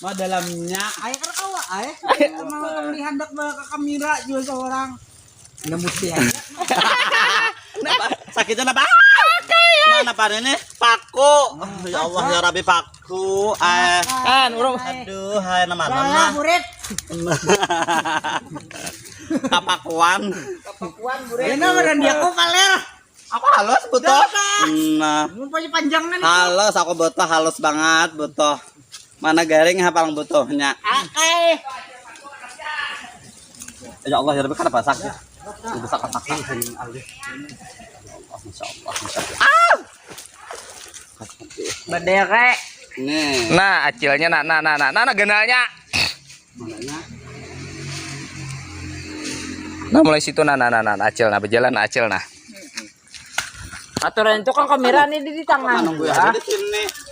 Oh dalamnya. Ayo kerkawa, ayo. Mau lihat ke kamera juga seorang. Nggak mesti aja. Sakitnya apa? Mana pan ini? Paku. Ya Allah ya Rabbi paku. Kan, urung. Aduh, hai nama Salah mana? murid. Kapakuan. Kapakuan murid. Ini beneran dia kok kaler. Aku halus butuh. Nah, Rumpanya panjangnya nih. halus aku butuh halus banget butuh. Mana garing paling butuhnya. Akai. Ya Allah ya Rabbi kenapa sakit? Udah sakit-sakit alih. Masya Allah, Masya Allah. Berdere. Nih, Nah, acilnya nah genalnya. mananya? Nah, mulai situ nah acil nah berjalan acil nah. Aturan itu kan kamera nih di tangan. Nunggu ya di sini.